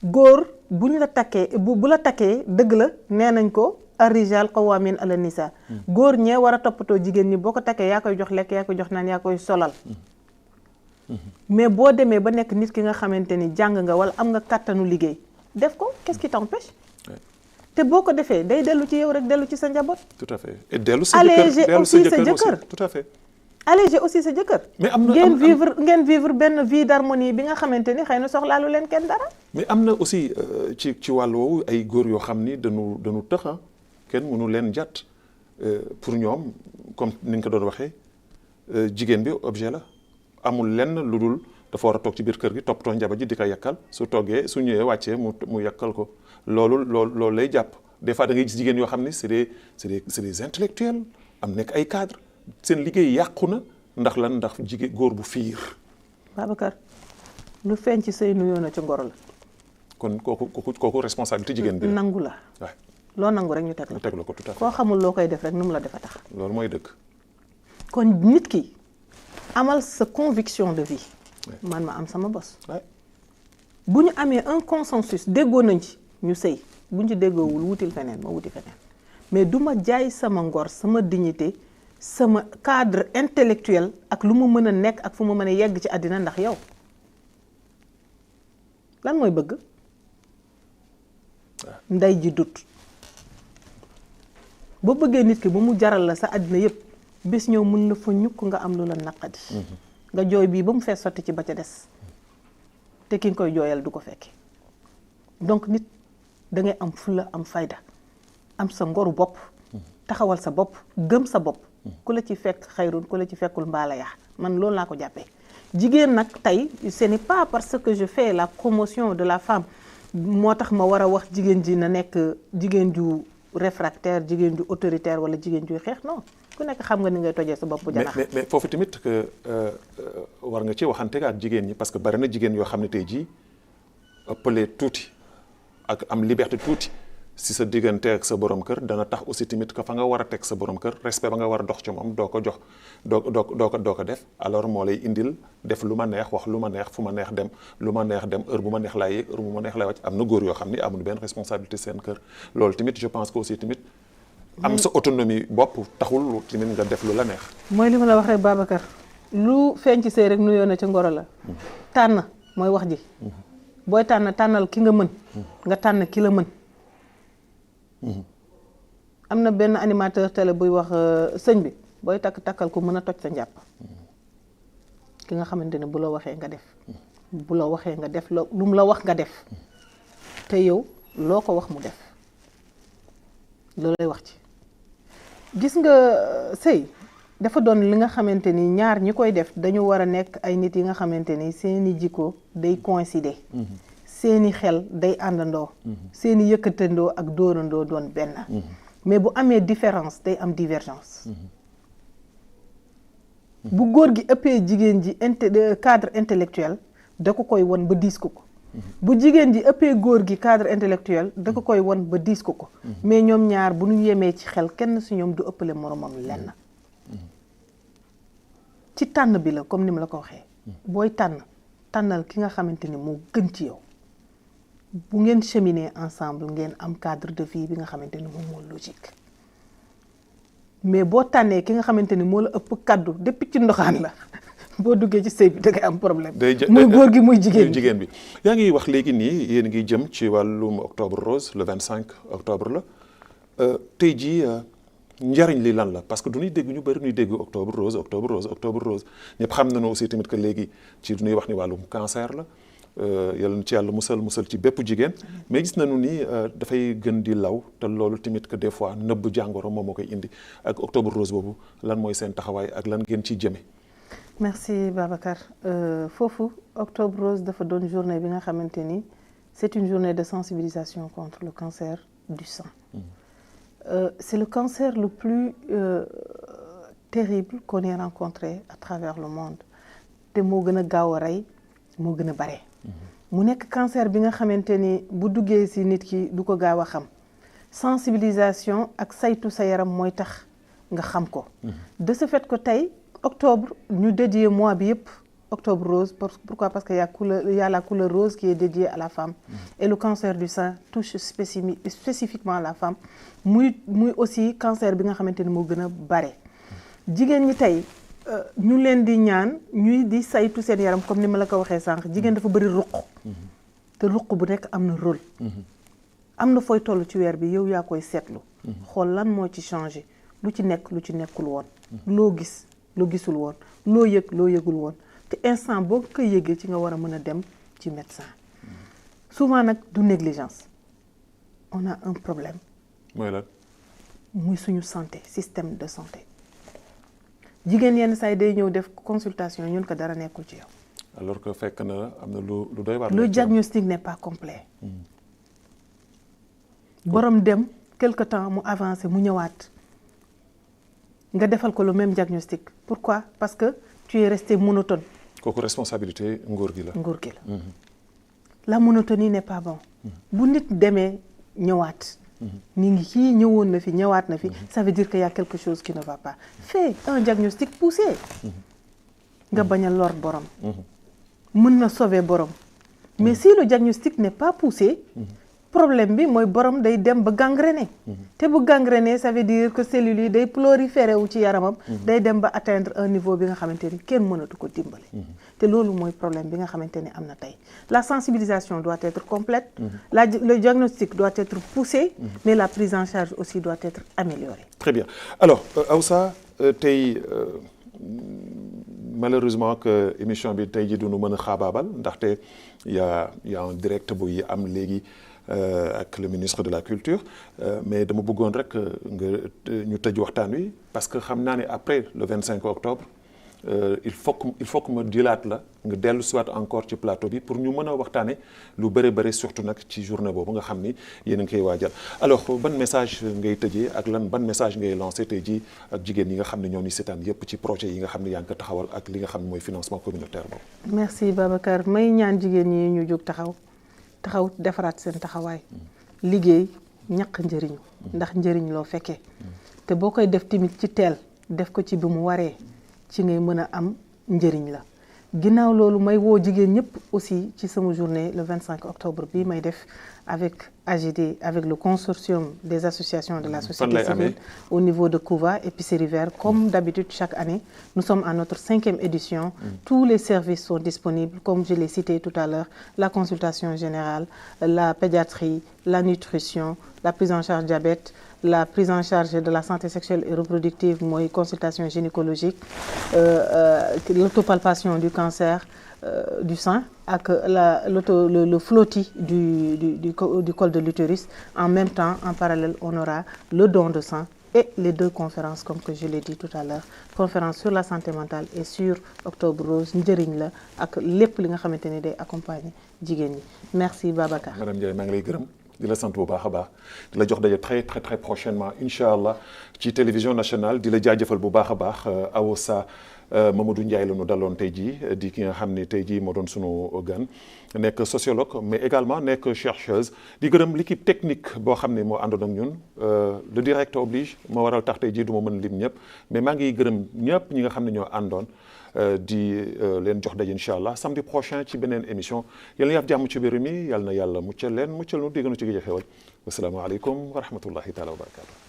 góor bu ñu la takkee bu la takkee dëgg la nee nañ ko ar-rijal qawwamin ala nisa góor ñee war a toppatoo jigéen ñi boo ko takkee yaa koy jox lekk yaa koy jox naan yaa koy solal mais boo demee ba nekk nit ki nga xamante ni jàng nga wala am nga kàttanu liggéey def ko qu'est-ce qui t'empêche te boo ko defee day dellu ci yow rek dellu ci sa njaboot tout à fait et dellu sa alléger aussi sa jëkkër tout à fait alléger aussi sa jëkkër mais am na ngeen vivre benn vie d'harmonie bi nga xamante ni xëy na soxlaalu leen kenn dara mais am na aussi ci wàll woowu ay góor yoo xam ni dañu tëxa kenn mënu leen jàtt pour ñoom comme ni nga ko doon waxee jigéen bi objet la amul lenn lu dul dafa war a toog ci biir kër gi toppatoo njaboot ji di ko yakkal su toggee su ñëwee wàccee mu yakkal ko loolu lay jàpp des fois da ngay gis jigéen yoo xam ni c'est des intellectuels am nekk ay cadres seen liggéey yàqu na ndax lan ndax jigéen góor bu fiir Babacar lu feeñ ci sëy nuyoo na ci ngoro la kon kooku responsabilité jigéen bi nangu la waaw loo nangu rek ñu teg la ko tout à fait koo xamul loo koy def rek nu mu la defa tax loolu mooy dëgg kon nit ki amal sa conviction de vie man ma am sama bos bu ñu amee un consensus déggoo nañ ci ñu sëy bu ñu ci déggoowul wutil feneen ma wuti feneen mais du ma jaay sama ngor sama dignité sama cadre intellectuel ak lu mu mën a nekk ak fu mu mën a yegg ci àddina ndax yow lan mooy bëgg ndey ji dut boo bëggee nit ki ba mu jaral la sa àddina yépp bés ñëw mën na fa ñukk nga am lu la naqadi nga jooy bii ba mu fees sotti ci ba ca des te ki nga koy jooyal du ko fekke donc nit da ngay am fulla am fayda am sa ngoru bopp taxawal sa bopp gëm sa bopp ku la ci fekk xayrun ku la ci fekkul mbaala yaa man loolu laa ko jàppee jigéen nag tey ce n'est pas parce que je fais la promotion de la femme moo tax ma war a wax jigéen ji na nekk jigéen ju réfractaire jigéen ju autoritaire wala jigéen juy xeex non ku nekk xam nga ni ngay tojee sa bopp janax mais foofu tamit que war nga ci waxante ak jigéen ñi parce que bari na jigéen yoo xam ne tey jii ëppale tuuti ak am liberté tuuti si sa diggante ak sa borom kër dana tax aussi tamit que fa nga war a teg sa borom kër respect ba nga war a dox ci moom doo ko jox doo ko def alors moo lay indil def lu ma neex wax lu ma neex fu ma neex dem lu ma neex dem heure bu ma neex laay yéeg heure bu ma neex laay wàcc am na góor yoo xam ni amul benn responsabilité seen kër loolu tamit je pense que aussi tamit am sa autonomie bopp taxul tamit nga def lu la neex mooy li ma la wax rek Babacar lu feeñ ci sëy rek nuyoo na ci ngoro la tànn mooy wax ji booy tànnal ki nga mën nga tànn ki la mën am na benn animateur télé buy wax sëñ bi booy takkal ko mën a toj sa njàpp ki nga xamante ne bu la waxee nga def bu la waxee nga def lu mu la wax nga def te yow loo ko wax mu def loolu lay wax ci gis nga sëy dafa doon li nga xamante ni ñaar ñi koy def dañu war a nekk ay nit yi nga xamante ni seeni jikko day coïncider seeni xel day àndandoo seeni yëkkatandoo ak dóorandoo doon benn mais bu amee différence day am divergence bu góor gi ëppee jigéen ji cadre intellectuel da ko koy won ba diis ko bu jigéen ji ëppee góor gi cadre intellectuel da ko koy won ba diis ko mais ñoom ñaar bu ñu yemee ci xel kenn si ñoom du ëppale moromam lenn ci tànn bi la comme ni ma la ko waxee booy tànnal ki nga xamante ni moo gën ci yow bu ngeen cheminer ensemble ngeen am cadre de vie bi nga xamante ni moom moo logique mais boo tànnee ki nga xamante ni moo la ëpp kaddu depuis ci ndoxaan la boo duggee ci sëy bi da ngay am problème muy góor gi muy jigéen bi yaa ngi wax léegi nii yéen ngi jëm ci wàllum octobre rose le 25 octobre la tey jii njariñ li lan la parce que du ñuy dégg ñu bëri ñuy dégg octobre rose ñëpp xam nañu aussi tamit que léegi ci du ñuy wax ni wàllum cancer la yàlla na ci yàlla musal ci bépp jigéen mais gis nañu ni dafay gën di law te loolu tamit que des fois nëbb jàngoro moom moo koy indi ak octobre rose boobu lan mooy seen taxawaay ak lan ngeen ciy jëme merci Babacar foofu octobre rose dafa doon journée bi nga xamante ni c'est une journée de sensibilisation contre le cancer du sein c'est le cancer le plus terrible qu'on ait rencontré à travers le monde te moo gën a gaaw a rey moo gën a bare mu nekk cancer bi nga xamante ni bu duggee ci nit ki du ko gaaw a xam sensibilisation ak saytu sa yaram mooy tax nga xam ko de ce fait que tey octobre ñu dédié mois bi yëpp octobre rose pourquoi parce que y a la couleur rose qui est dédiée à la femme et le cancer du sein touche spécifiquement la femme muy aussi cancer bi nga xamante ni moo gën a bare jigéen ñi tey ñu leen di ñaan ñuy di saytu seen yaram comme ni ma la ko waxee sànq jigéen dafa bëri ruq te ruq bu nekk am na rôle am na fooy toll ci weer bi yow yaa koy seetlu xool lan moo ci changé lu ci nekk lu ci nekkul woon loo gis loo gisul woon loo yëg loo yëgul woon te instant boo ko yëgee ci nga war a mën a dem ci médecin souvent nag du négligence on a un problème mooy lan muy suñu santé système de santé jigéen yenn saa yi day ñëw def consultation ñun ko dara nekkul ci yow alors que fekk na am na lu doy waar le diagnostic n'est pas complet borom dem quelque temps mu avancé mu ñëwaat nga defal ko le même diagnostic pourquoi parce que tu es resté monotone kooku responsabilité nguur gi la la monotonie n'est pas bon bu nit demee ñëwaat ni ngi kii ñëwoon na fi ñëwaat na fi ça veut dire qu'il y a quelque chose qui ne va pas fais un diagnostic poussé nga bañ a lor borom mën na sauver borom mais si le diagnostic n'est pas poussé problème bi mooy borom day dem ba gangréné te bu gangréné ça veut dire que cellules yi day proliférer wu ci yaramam day dem ba atteindre un niveau bi nga xamante ni kenn mënatu ko dimbali te loolu mooy problème bi nga xamante ni am na tey la sensibilisation doit être complète le diagnostic doit être poussé mais la prise en charge aussi doit être améliorée. Très bien alors Aoussa tey malheureusement que émission bi tey ji duñu mën a xaabaabal ndaxte y a un direct buy am léegi ak le ministre de la culture mais dama bëggoon rek nga ñu tëj waxtaan wi parce que xam naa ne après le 25 octobre il faut que ma jëlaat la nga dellu siwaat encore ci plateau bi pour ñu mën a waxtaane lu bëri surtout nag ci journée boobu nga xam ni yéen a ngi koy waajal alors ban message ngay tëjee ak ban message ngay lancé tey jii ak jigéen yi nga xam ne ñoo ni seetaan yépp ci projet yi nga xam ne yaa ngi ko taxawal ak li nga xam ne mooy financement communautaire boobu. Merci Babacar may ñaan jigéen ñi ñu jóg taxaw defaraat seen taxawaay liggéey ñaq njëriñu ndax njëriñ loo fekkee te boo koy def tamit ci teel def ko ci bi mu waree ci ngay mën a am njëriñ la ginnaaw loolu may woo jigéen ñëpp aussi ci sama journée le 25 octobre bii may def avec AGD, avec le consortium des associations de la société civile au niveau de Couva, épicerie vert. Comme d'habitude, chaque année, nous sommes à notre 5e édition. Tous les services sont disponibles, comme je l'ai cité tout à l'heure, la consultation générale, la pédiatrie, la nutrition, la prise en charge diabète, la prise en charge de la santé sexuelle et reproductive, mooy consultation gynécologique, l'autopalpation du cancer du sein ak le flottis du col de l'utérus. En même temps, en parallèle, on aura le don de sang et les 2 conférences, comme que je l'ai dit tout à l'heure, conférence sur la santé mentale et sur Octobre Rose, njëriñ la ak lépp li nga xamante ni day accompagner jigéen ñi. Merci Babacar. Madame Ndiaye, maa ngi lay gërëm di la sant bu baax a baax di la jox daje très très très prochainement incha allah ci télévision nationale di la jaajëfal bu baax a baax Awosa Mamadou Ndiaye la ñu daloon tey jii di ki nga xam ne tey jii moo doon sunu gan nekk sociologue mais également nekk chercheuse di gërëm l'équipe technique boo xam ne moo àndoon ak ñun le direct oblige moo waral tax tey jii du ma mën lim ñëpp mais maa ngi gërëm ñëpp ñi nga xam ne ñoo àndoon di leen jox daje incha allah samedi prochain ci beneen émission yal na yaaf jàmm ci biir mi yal na yàlla muccal leen muccal nu dégg nu ci géej xewal wasalaamaaleykum wa rahmatullahi taala wa barakatu